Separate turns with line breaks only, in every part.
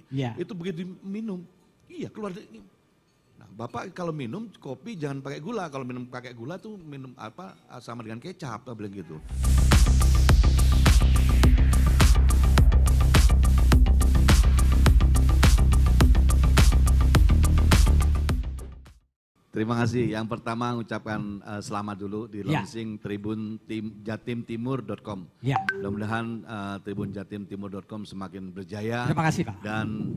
Ya.
Itu begitu minum, iya keluar. Nah, Bapak kalau minum kopi jangan pakai gula. Kalau minum pakai gula tuh minum apa sama dengan kecap, bilang gitu. Terima kasih. Yang pertama mengucapkan selamat dulu di launching tribunjatimtimur.com.
Ya.
Mudah-mudahan tribunjatimtimur.com semakin berjaya.
Terima kasih Pak.
Dan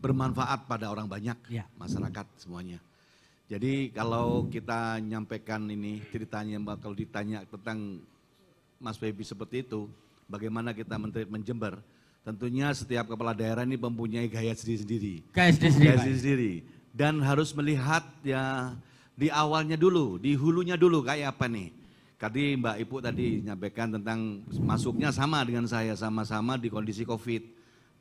bermanfaat pada orang banyak,
ya.
Masyarakat semuanya. Jadi kalau kita nyampaikan ini ceritanya, kalau ditanya tentang Mas Febi seperti itu, bagaimana kita men-treatment Jember, tentunya setiap kepala daerah ini mempunyai gaya sendiri-sendiri.
Gaya
sendiri-sendiri. Dan harus melihat ya di awalnya dulu, di hulunya dulu kayak apa nih. Tadi Mbak Ibu tadi nyampaikan tentang masuknya sama dengan saya, sama-sama di kondisi COVID.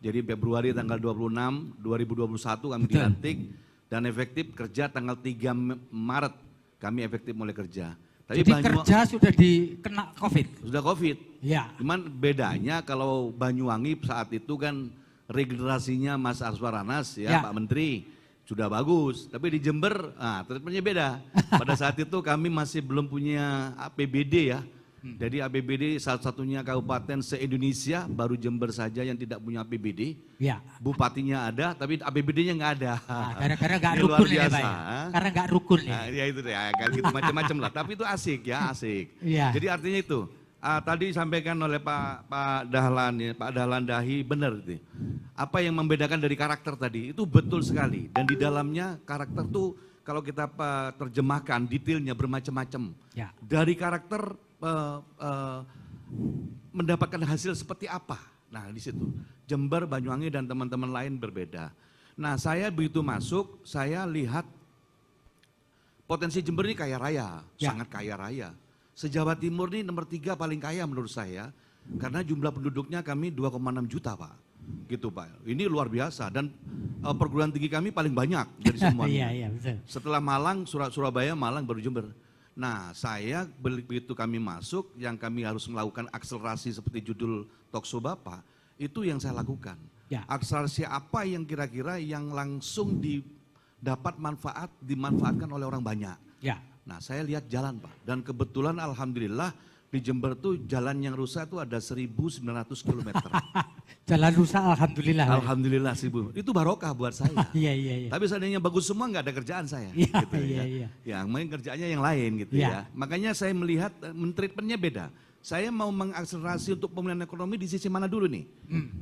Jadi Februari tanggal 26, 2021 kami dilantik dan efektif kerja tanggal 3 Maret kami efektif mulai kerja.
Tapi jadi kerja sudah dikena COVID?
Sudah COVID.
Ya.
Cuman bedanya kalau Banyuwangi saat itu kan regenerasinya Mas Arswaranas ya Pak Menteri. Sudah bagus, tapi di Jember, treatmentnya beda. Pada saat itu kami masih belum punya APBD ya. Jadi APBD satu-satunya kabupaten se-Indonesia, baru Jember saja yang tidak punya APBD.
Ya.
Bupatinya ada, tapi APBD-nya nggak ada.
Gara-gara nggak rukun ya Pak. Karena nggak rukun ya.
Ya itu deh, kayak gitu macam-macam lah. Tapi itu asik ya, asik.
Ya.
Jadi artinya itu. Tadi disampaikan oleh Pak Dahlan ya, Pak Dahlan Dahi benar itu. Apa yang membedakan dari karakter tadi itu betul sekali. Dan di dalamnya karakter tuh kalau kita terjemahkan detailnya bermacam-macam.
Ya.
Dari karakter mendapatkan hasil seperti apa. Nah di situ Jember, Banyuwangi dan teman-teman lain berbeda. Nah saya begitu masuk, saya lihat potensi Jember ini kaya raya, sangat kaya raya. Se-Jawa Timur ini nomor 3 paling kaya menurut saya, karena jumlah penduduknya kami 2,6 juta Pak, gitu Pak. Ini luar biasa dan perguruan tinggi kami paling banyak dari semuanya.
Iya, betul.
Setelah Malang, Surabaya, Malang baru Jember. Nah saya begitu kami masuk, yang kami harus melakukan akselerasi seperti judul talkshow Bapak, itu yang saya lakukan.
Ya.
Akselerasi apa yang kira-kira yang langsung didapat dimanfaatkan oleh orang banyak.
Ya.
Nah saya lihat jalan Pak, dan kebetulan alhamdulillah di Jember tuh jalan yang rusak tuh ada 1.900 km.
Jalan rusak alhamdulillah.
Alhamdulillah 1.000, itu barokah buat saya.
Iya.
Tapi seandainya bagus semua nggak ada kerjaan saya.
Iya,
gitu,
iya.
Ya mungkin kerjaannya yang lain gitu ya. Makanya saya melihat treatmentnya beda. Saya mau mengakselerasi untuk pemulihan ekonomi di sisi mana dulu nih?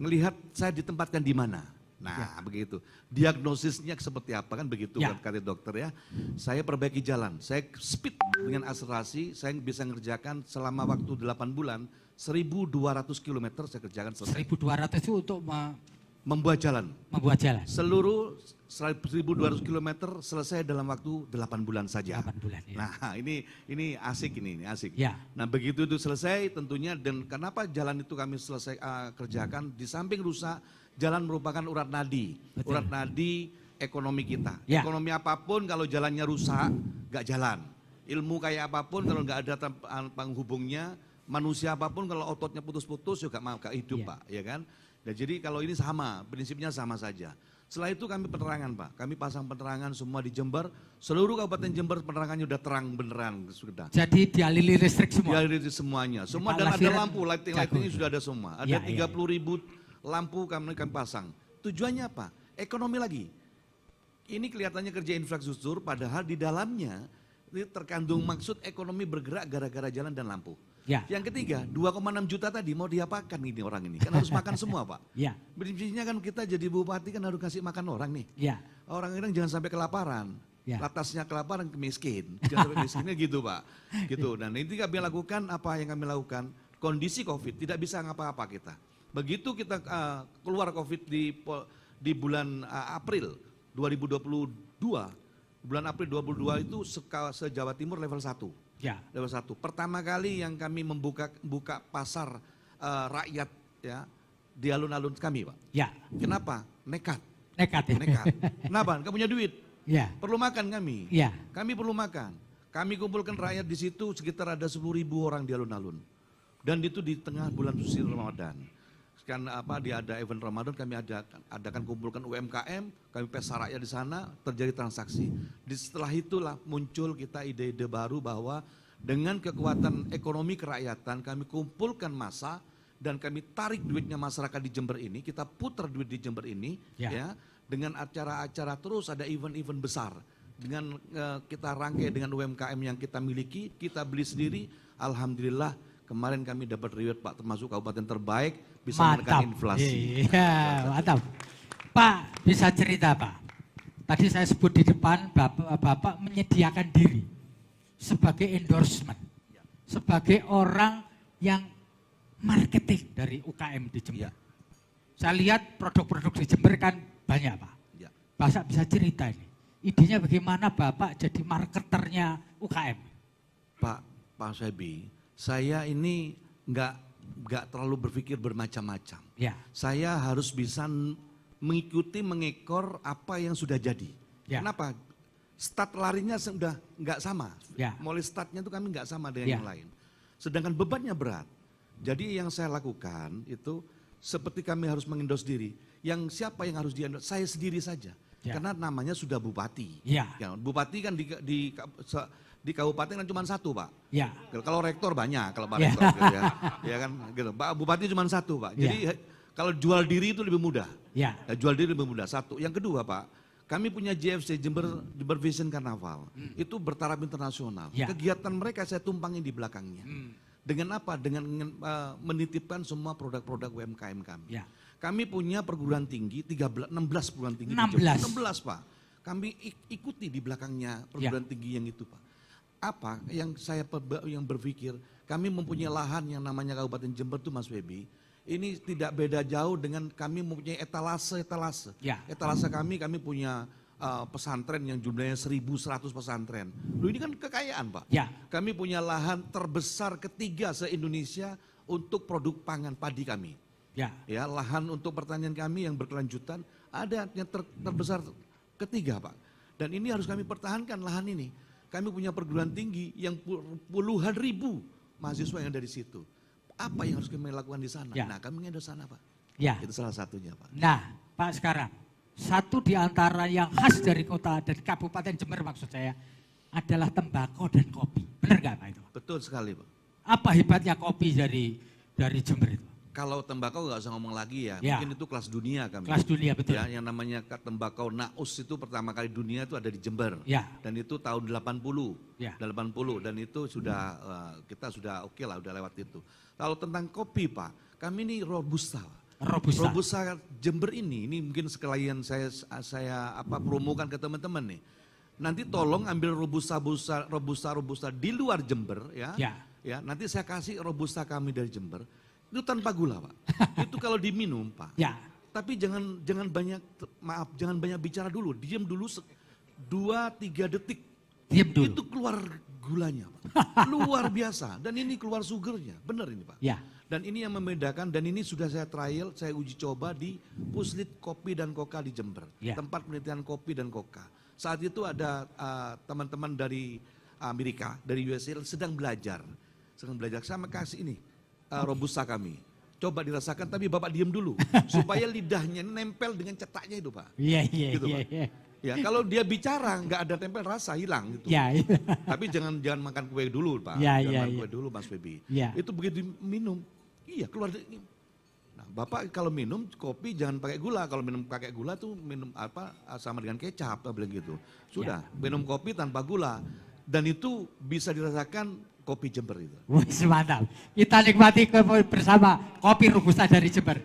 Melihat saya ditempatkan di mana. Nah begitu, diagnosisnya seperti apa kan begitu kan kata dokter ya. Saya perbaiki jalan, saya speed dengan akselerasi, saya bisa ngerjakan selama waktu 8 bulan, 1.200 km saya kerjakan selesai.
1.200 itu untuk
membuat jalan.
Membuat jalan.
Seluruh 1.200 km selesai dalam waktu 8 bulan saja.
8 bulan ya.
Nah ini asik ini asik.
Ya.
Nah begitu itu selesai tentunya, dan kenapa jalan itu kami selesai kerjakan, di samping rusak, jalan merupakan urat nadi. Betul. Urat nadi ekonomi kita. Ya. Ekonomi apapun kalau jalannya rusak gak jalan. Ilmu kayak apapun kalau gak ada penghubungnya, manusia apapun kalau ototnya putus-putus juga gak hidup Pak, ya kan? Dan jadi kalau ini sama, prinsipnya sama saja. Setelah itu kami penerangan Pak, kami pasang penerangan semua di Jember, seluruh kabupaten Jember penerangannya udah terang beneran sudah.
Jadi dialiri listrik semua?
Dialiri semuanya, semua dan ada lampu, lighting-lightingnya sudah ada semua. Ada 30.000 lampu kami pasang. Tujuannya apa? Ekonomi lagi. Ini kelihatannya kerja infrastruktur, padahal di dalamnya terkandung maksud ekonomi bergerak gara-gara jalan dan lampu.
Ya.
Yang ketiga, 2,6 juta tadi mau diapakan ini orang ini? Kan harus makan semua Pak.
Ya.
Prinsipnya kan kita jadi bupati kan harus kasih makan orang nih.
Ya.
Orang ini jangan sampai kelaparan.
Ya.
Atasnya kelaparan miskin. Jangan sampai miskinnya gitu Pak. Gitu. Dan ini kami lakukan, apa yang kami lakukan? Kondisi COVID tidak bisa ngapa-apa kita. Begitu kita keluar COVID di bulan April 2022, bulan April 2022 itu se-Jawa Timur level 1.
Ya.
Level 1. Pertama kali yang kami buka pasar rakyat ya di alun-alun kami Pak.
Ya.
Kenapa? Nekat.
Nekat ya?
Nekat. Kenapa? Nggak punya duit.
Ya.
Perlu makan kami.
Ya.
Kami perlu makan. Kami kumpulkan rakyat di situ sekitar ada 10.000 orang di alun-alun. Dan itu di tengah bulan suci Ramadan. kan dia ada event Ramadan, kami adakan kumpulkan UMKM, kami pesta rakyat di sana, terjadi transaksi. Setelah itulah muncul kita ide-ide baru bahwa dengan kekuatan ekonomi kerakyatan kami kumpulkan massa dan kami tarik duitnya masyarakat di Jember ini, kita putar duit di Jember ini, ya dengan acara-acara terus ada event-event besar. Dengan kita rangkai dengan UMKM yang kita miliki, kita beli sendiri, alhamdulillah kemarin kami dapat reward Pak, termasuk kabupaten terbaik bisa menekan inflasi.
Iya, mantap. Pak, bisa cerita Pak. Tadi saya sebut di depan Bapak menyediakan diri sebagai endorsement, sebagai orang yang marketing dari UKM di Jember. Saya lihat produk-produk di Jember kan banyak Pak. Bapak bisa cerita ini. Idenya bagaimana Bapak jadi marketernya UKM?
Pak Sebi, saya ini nggak terlalu berpikir bermacam-macam. Saya harus bisa mengikuti, mengekor apa yang sudah jadi. Kenapa? Start larinya sudah nggak sama. Mulai startnya itu kami nggak sama dengan yang lain. Sedangkan bebannya berat. Jadi yang saya lakukan itu seperti kami harus mengendos diri. Yang siapa yang harus diendos? Saya sendiri saja. Karena namanya sudah bupati. Bupati kan di kabupaten kan cuma satu Pak. Kalau rektor banyak, kalau Pak rektor gitu ya kan gitu. Bupati cuma satu Pak. Jadi kalau jual diri itu lebih mudah. Jual diri lebih mudah, satu. Yang kedua Pak, kami punya JFC Jember Vision Carnaval. Itu bertaraf internasional. Kegiatan mereka saya tumpangi di belakangnya. Dengan apa? Dengan menitipkan semua produk-produk UMKM kami. Kami punya perguruan tinggi 16 perguruan tinggi. 16 Pak. Kami ikuti di belakangnya perguruan tinggi yang itu Pak. Apa yang saya berpikir, kami mempunyai lahan yang namanya Kabupaten Jember itu Mas Febi. Ini tidak beda jauh dengan kami mempunyai etalase. Etalase kami punya pesantren yang jumlahnya 1.100 pesantren. Loh ini kan kekayaan Pak. Kami punya lahan terbesar ketiga se-Indonesia untuk produk pangan padi kami. Lahan untuk pertanian kami yang berkelanjutan ada yang terbesar ketiga Pak. Dan ini harus kami pertahankan lahan ini. Kami punya perguruan tinggi yang puluhan ribu mahasiswa yang ada di situ. Apa yang harus kami lakukan di sana? Nah kami mengendos sana Pak. Itu salah satunya Pak.
Nah Pak sekarang, satu di antara yang khas dari kota, dari Kabupaten Jember maksud saya, adalah tembakau dan kopi. Benar nggak Pak itu?
Betul sekali Pak.
Apa hebatnya kopi dari Jember itu?
Kalau tembakau nggak usah ngomong lagi mungkin itu kelas dunia kami.
Kelas dunia betul.
Yang namanya tembakau Naus itu pertama kali dunia itu ada di Jember. Dan itu tahun 80. 80 dan itu sudah kita sudah oke lah, udah lewat itu. Kalau tentang kopi Pak, kami ini Robusta. Robusta Jember ini mungkin sekalian saya promokan ke teman-teman nih. Nanti tolong ambil Robusta di luar Jember ya. Nanti saya kasih Robusta kami dari Jember. Itu tanpa gula Pak. Itu kalau diminum Pak. Tapi jangan banyak bicara dulu. Diam dulu 2-3 detik.
Diam dulu.
Itu keluar gulanya Pak. Luar biasa. Dan ini keluar sugarnya. Benar ini Pak. Dan ini yang membedakan, dan ini sudah saya trial, saya uji coba di Puslit Kopi dan Koka di Jember. Tempat penelitian kopi dan koka. Saat itu ada teman-teman dari Amerika, dari USA sedang belajar. Sama kasih ini. Robusta kami. Coba dirasakan tapi Bapak diem dulu. Supaya lidahnya nempel dengan cetaknya itu Pak. Gitu, Pak. Kalau dia bicara nggak ada tempel rasa, hilang gitu. Tapi jangan makan kue dulu Pak. Jangan makan kue dulu Mas Febi. Itu begitu minum, keluar. Nah Bapak kalau minum kopi jangan pakai gula. Kalau minum pakai gula tuh minum sama dengan kecap bilang gitu. Sudah minum kopi tanpa gula. Dan itu bisa dirasakan kopi Jember itu.
Mantap. Kita nikmati bersama kopi Robusta dari Jember.